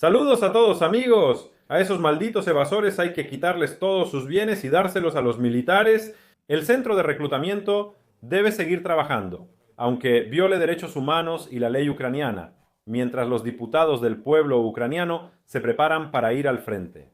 Saludos a todos amigos. A esos malditos evasores hay que quitarles todos sus bienes y dárselos a los militares. El centro de reclutamiento debe seguir trabajando, aunque viole derechos humanos y la ley ucraniana, mientras los diputados del pueblo ucraniano se preparan para ir al frente.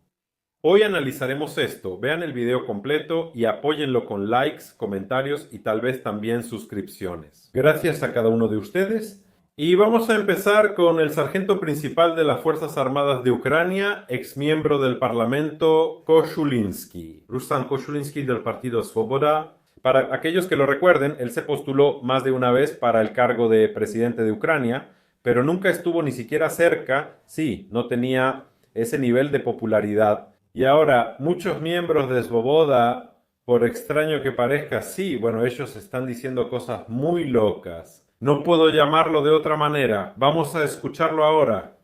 Hoy analizaremos esto. Vean el video completo y apóyenlo con likes, comentarios y tal vez también suscripciones. Gracias a cada uno de ustedes. Y vamos a empezar con el sargento principal de las Fuerzas Armadas de Ucrania, exmiembro del Parlamento, Koshulinsky. Ruslan Koshulinsky del Partido Svoboda. Para aquellos que lo recuerden, él se postuló más de una vez para el cargo de presidente de Ucrania, pero nunca estuvo ni siquiera cerca, sí, no tenía ese nivel de popularidad. Y ahora, muchos miembros de Svoboda, por extraño que parezca, sí, bueno, ellos están diciendo cosas muy locas. No puedo llamarlo de otra manera. Vamos a escucharlo ahora.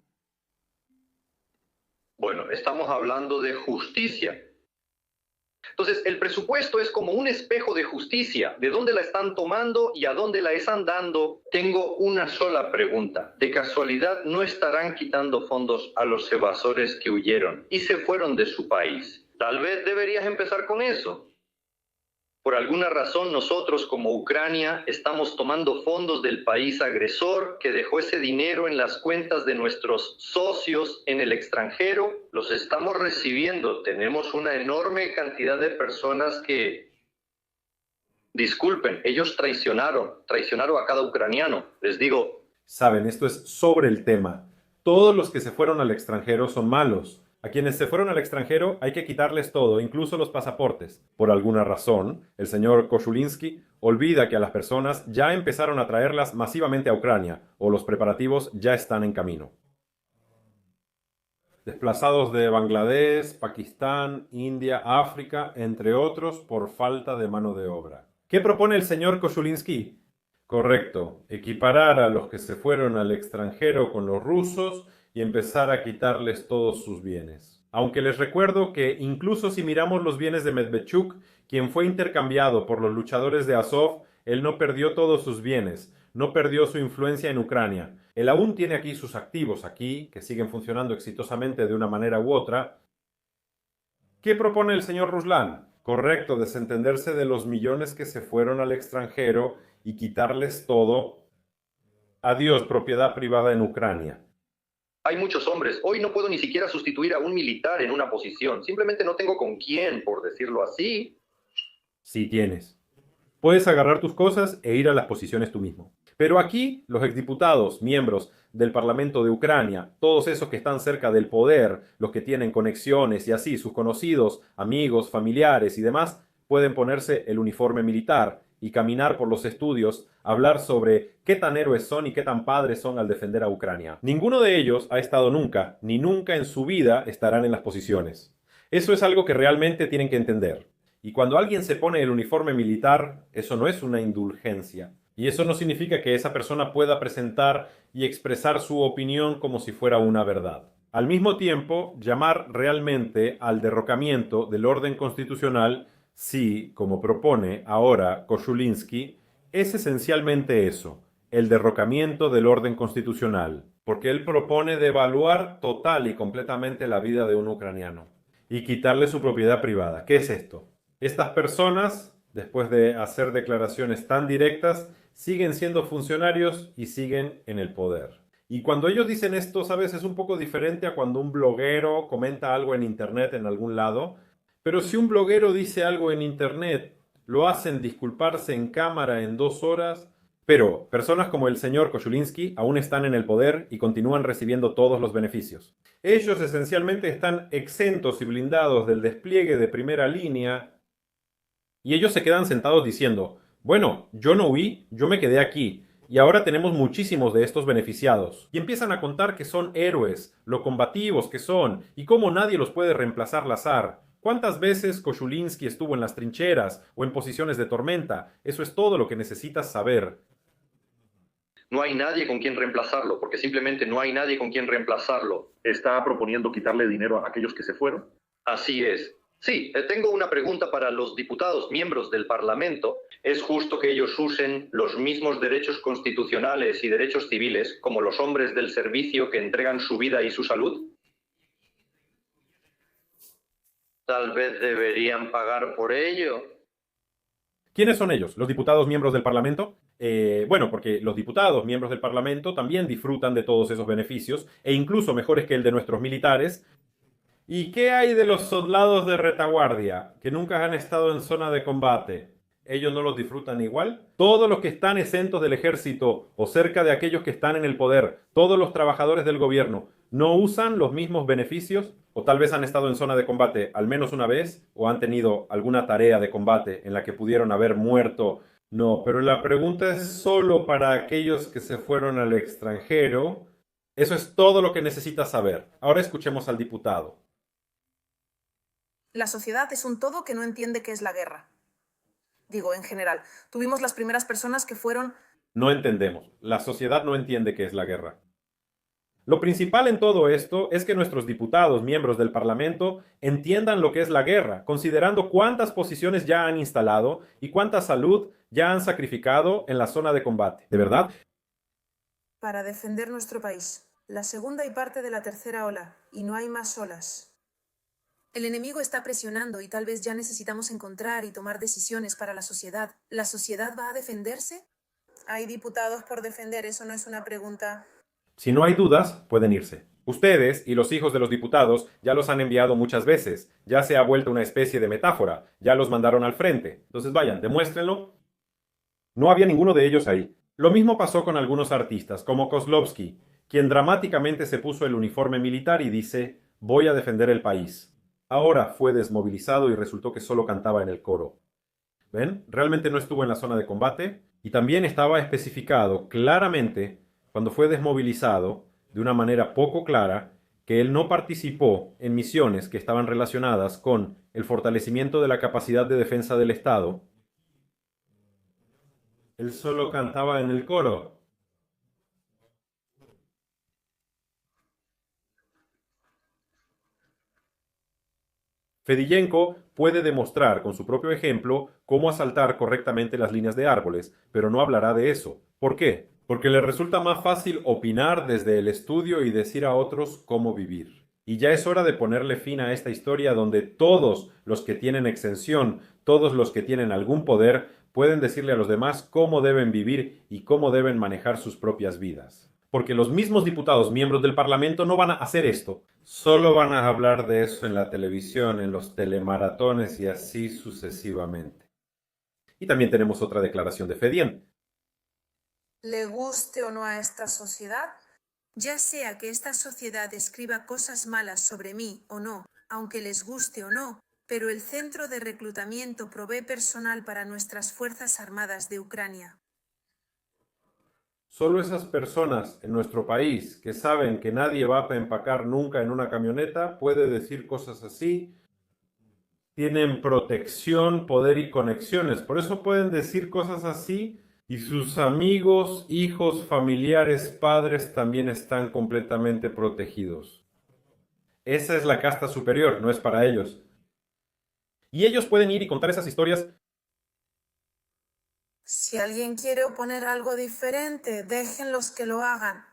Bueno, estamos hablando de justicia. Entonces, el presupuesto es como un espejo de justicia. ¿De dónde la están tomando y a dónde la están dando? Tengo una sola pregunta. ¿De casualidad no estarán quitando fondos a los evasores que huyeron y se fueron de su país? Tal vez deberías empezar con eso. Por alguna razón nosotros como Ucrania estamos tomando fondos del país agresor que dejó ese dinero en las cuentas de nuestros socios en el extranjero. Los estamos recibiendo. Tenemos una enorme cantidad de personas que, disculpen, ellos traicionaron a cada ucraniano. Les digo. Saben, esto es sobre el tema. Todos los que se fueron al extranjero son malos. A quienes se fueron al extranjero hay que quitarles todo, incluso los pasaportes. Por alguna razón, el señor Koshulinsky olvida que a las personas ya empezaron a traerlas masivamente a Ucrania, o los preparativos ya están en camino. Desplazados de Bangladesh, Pakistán, India, África, entre otros, por falta de mano de obra. ¿Qué propone el señor Koshulinsky? Correcto, equiparar a los que se fueron al extranjero con los rusos y empezar a quitarles todos sus bienes. Aunque les recuerdo que incluso si miramos los bienes de Medvedchuk, quien fue intercambiado por los luchadores de Azov, él no perdió todos sus bienes, no perdió su influencia en Ucrania. Él aún tiene aquí sus activos aquí, que siguen funcionando exitosamente de una manera u otra. ¿Qué propone el señor Ruslan? Correcto, desentenderse de los millones que se fueron al extranjero y quitarles todo. Adiós, propiedad privada en Ucrania. Hay muchos hombres. Hoy no puedo ni siquiera sustituir a un militar en una posición. Simplemente no tengo con quién, por decirlo así. Sí tienes. Puedes agarrar tus cosas e ir a las posiciones tú mismo. Pero aquí, los exdiputados, miembros del Parlamento de Ucrania, todos esos que están cerca del poder, los que tienen conexiones y así, sus conocidos, amigos, familiares y demás, pueden ponerse el uniforme militar y caminar por los estudios, hablar sobre qué tan héroes son y qué tan padres son al defender a Ucrania. Ninguno de ellos ha estado nunca, ni nunca en su vida estarán en las posiciones. Eso es algo que realmente tienen que entender. Y cuando alguien se pone el uniforme militar, eso no es una indulgencia. Y eso no significa que esa persona pueda presentar y expresar su opinión como si fuera una verdad. Al mismo tiempo, llamar realmente al derrocamiento del orden constitucional, sí, como propone ahora Koshulinsky, es esencialmente eso, el derrocamiento del orden constitucional, porque él propone devaluar total y completamente la vida de un ucraniano y quitarle su propiedad privada. ¿Qué es esto? Estas personas, después de hacer declaraciones tan directas, siguen siendo funcionarios y siguen en el poder. Y cuando ellos dicen esto, ¿sabes? Es un poco diferente a cuando un bloguero comenta algo en internet en algún lado. Pero si un bloguero dice algo en internet, lo hacen disculparse en cámara en 2 horas. Pero personas como el señor Koshulinsky aún están en el poder y continúan recibiendo todos los beneficios. Ellos esencialmente están exentos y blindados del despliegue de primera línea. Y ellos se quedan sentados diciendo, bueno, yo no huí, yo me quedé aquí, y ahora tenemos muchísimos de estos beneficiados. Y empiezan a contar que son héroes, lo combativos que son, y cómo nadie los puede reemplazar al azar. ¿Cuántas veces Koshulinsky estuvo en las trincheras o en posiciones de tormenta? Eso es todo lo que necesitas saber. No hay nadie con quien reemplazarlo, porque simplemente no hay nadie con quien reemplazarlo. ¿Está proponiendo quitarle dinero a aquellos que se fueron? Así es. Sí, tengo una pregunta para los diputados, miembros del Parlamento. ¿Es justo que ellos usen los mismos derechos constitucionales y derechos civiles como los hombres del servicio que entregan su vida y su salud? Tal vez deberían pagar por ello. ¿Quiénes son ellos? ¿Los diputados miembros del Parlamento? Bueno, porque los diputados miembros del Parlamento también disfrutan de todos esos beneficios, e incluso mejores que el de nuestros militares. ¿Y qué hay de los soldados de retaguardia, que nunca han estado en zona de combate? ¿Ellos no los disfrutan igual? Todos los que están exentos del ejército o cerca de aquellos que están en el poder, todos los trabajadores del gobierno, ¿no usan los mismos beneficios? ¿O tal vez han estado en zona de combate al menos una vez? ¿O han tenido alguna tarea de combate en la que pudieron haber muerto? No, pero la pregunta es solo para aquellos que se fueron al extranjero. Eso es todo lo que necesitas saber. Ahora escuchemos al diputado. La sociedad es un todo que no entiende qué es la guerra. Digo, en general, tuvimos las primeras personas que fueron... No entendemos. La sociedad no entiende qué es la guerra. Lo principal en todo esto es que nuestros diputados, miembros del Parlamento, entiendan lo que es la guerra, considerando cuántas posiciones ya han instalado y cuánta salud ya han sacrificado en la zona de combate. ¿De verdad? Para defender nuestro país. La segunda y parte de la tercera ola. Y no hay más olas. El enemigo está presionando y tal vez ya necesitamos encontrar y tomar decisiones para la sociedad. ¿La sociedad va a defenderse? Hay diputados por defender, eso no es una pregunta. Si no hay dudas, pueden irse. Ustedes y los hijos de los diputados ya los han enviado muchas veces. Ya se ha vuelto una especie de metáfora. Ya los mandaron al frente. Entonces vayan, demuéstrenlo. No había ninguno de ellos ahí. Lo mismo pasó con algunos artistas, como Kozlovsky, quien dramáticamente se puso el uniforme militar y dice: voy a defender el país. Ahora fue desmovilizado y resultó que solo cantaba en el coro. ¿Ven? Realmente no estuvo en la zona de combate y también estaba especificado claramente cuando fue desmovilizado, de una manera poco clara, que él no participó en misiones que estaban relacionadas con el fortalecimiento de la capacidad de defensa del Estado. Él solo cantaba en el coro. Fediyenko puede demostrar con su propio ejemplo cómo asaltar correctamente las líneas de árboles, pero no hablará de eso. ¿Por qué? Porque le resulta más fácil opinar desde el estudio y decir a otros cómo vivir. Y ya es hora de ponerle fin a esta historia donde todos los que tienen exención, todos los que tienen algún poder, pueden decirle a los demás cómo deben vivir y cómo deben manejar sus propias vidas. Porque los mismos diputados miembros del Parlamento no van a hacer esto. Solo van a hablar de eso en la televisión, en los telemaratones y así sucesivamente. Y también tenemos otra declaración de Fedien. Le guste o no a esta sociedad, ya sea que esta sociedad escriba cosas malas sobre mí o no, aunque les guste o no, pero el centro de reclutamiento provee personal para nuestras Fuerzas Armadas de Ucrania. Solo esas personas en nuestro país que saben que nadie va a empacar nunca en una camioneta puede decir cosas así. Tienen protección, poder y conexiones. Por eso pueden decir cosas así y sus amigos, hijos, familiares, padres también están completamente protegidos. Esa es la casta superior, no es para ellos. Y ellos pueden ir y contar esas historias. Si alguien quiere oponer algo diferente, déjenlos que lo hagan.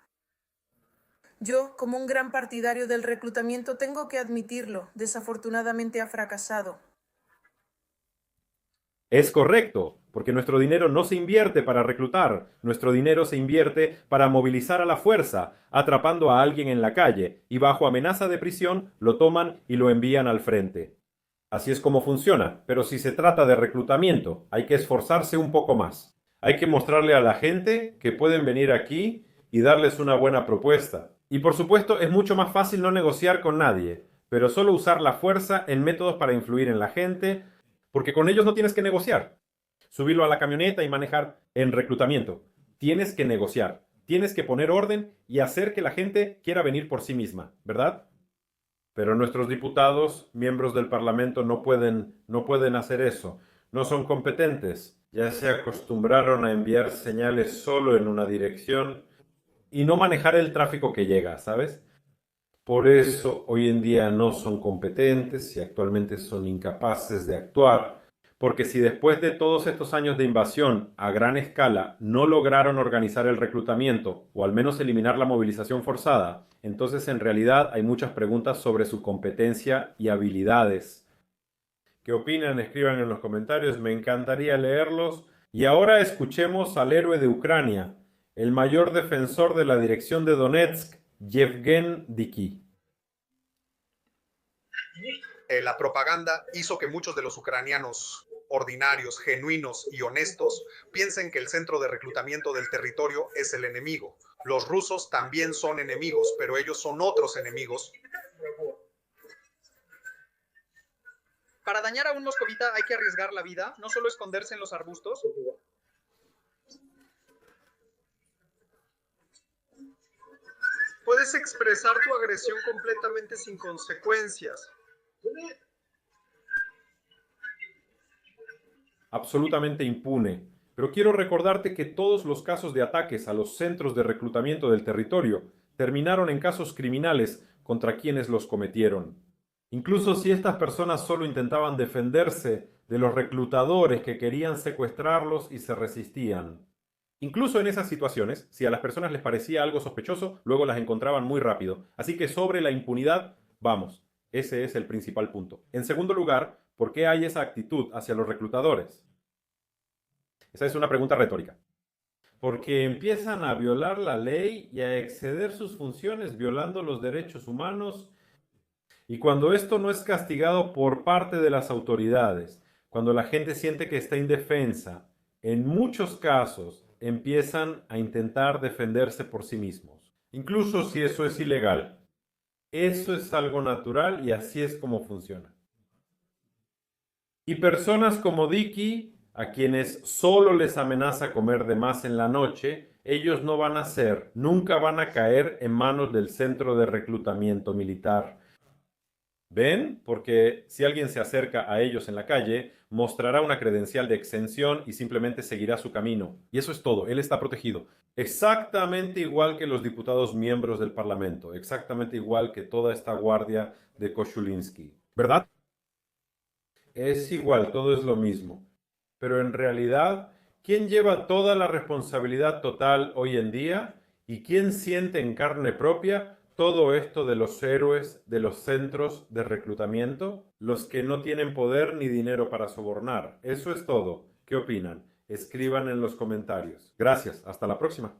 Yo, como un gran partidario del reclutamiento, tengo que admitirlo. Desafortunadamente ha fracasado. Es correcto, porque nuestro dinero no se invierte para reclutar. Nuestro dinero se invierte para movilizar a la fuerza, atrapando a alguien en la calle, y bajo amenaza de prisión lo toman y lo envían al frente. Así es como funciona, pero si se trata de reclutamiento, hay que esforzarse un poco más. Hay que mostrarle a la gente que pueden venir aquí y darles una buena propuesta. Y por supuesto es mucho más fácil no negociar con nadie, pero solo usar la fuerza en métodos para influir en la gente, porque con ellos no tienes que negociar. Subirlo a la camioneta y manejar en reclutamiento. Tienes que negociar, tienes que poner orden y hacer que la gente quiera venir por sí misma, ¿verdad? Pero nuestros diputados, miembros del Parlamento, no pueden hacer eso. No son competentes. Ya se acostumbraron a enviar señales solo en una dirección y no manejar el tráfico que llega, ¿sabes? Por eso hoy en día no son competentes y actualmente son incapaces de actuar. Porque si después de todos estos años de invasión a gran escala no lograron organizar el reclutamiento o al menos eliminar la movilización forzada, entonces en realidad hay muchas preguntas sobre su competencia y habilidades. ¿Qué opinan? Escriban en los comentarios, me encantaría leerlos. Y ahora escuchemos al héroe de Ucrania, el mayor defensor de la dirección de Donetsk, Yevgen Diki. La propaganda hizo que muchos de los ucranianos ordinarios, genuinos y honestos piensen que el centro de reclutamiento del territorio es el enemigo. Los rusos también son enemigos, pero ellos son otros enemigos. Para dañar a un moscovita hay que arriesgar la vida, no solo esconderse en los arbustos. Puedes expresar tu agresión completamente sin consecuencias. Absolutamente impune. Pero quiero recordarte que todos los casos de ataques a los centros de reclutamiento del territorio terminaron en casos criminales contra quienes los cometieron. Incluso si estas personas solo intentaban defenderse de los reclutadores que querían secuestrarlos y se resistían. Incluso en esas situaciones, si a las personas les parecía algo sospechoso, luego las encontraban muy rápido. Así que sobre la impunidad, vamos, ese es el principal punto. En segundo lugar, ¿por qué hay esa actitud hacia los reclutadores? Esa es una pregunta retórica. Porque empiezan a violar la ley y a exceder sus funciones violando los derechos humanos. Y cuando esto no es castigado por parte de las autoridades, cuando la gente siente que está indefensa, en muchos casos empiezan a intentar defenderse por sí mismos, incluso si eso es ilegal. Eso es algo natural y así es como funciona. Y personas como Diki, a quienes solo les amenaza comer de más en la noche, ellos no van a ser, nunca van a caer en manos del centro de reclutamiento militar. ¿Ven? Porque si alguien se acerca a ellos en la calle, mostrará una credencial de exención y simplemente seguirá su camino. Y eso es todo, él está protegido. Exactamente igual que los diputados miembros del Parlamento, exactamente igual que toda esta guardia de Kosciuszynski. ¿Verdad? Es igual, todo es lo mismo. Pero en realidad, ¿quién lleva toda la responsabilidad total hoy en día? ¿Y quién siente en carne propia todo esto de los héroes de los centros de reclutamiento? Los que no tienen poder ni dinero para sobornar. Eso es todo. ¿Qué opinan? Escriban en los comentarios. Gracias. Hasta la próxima.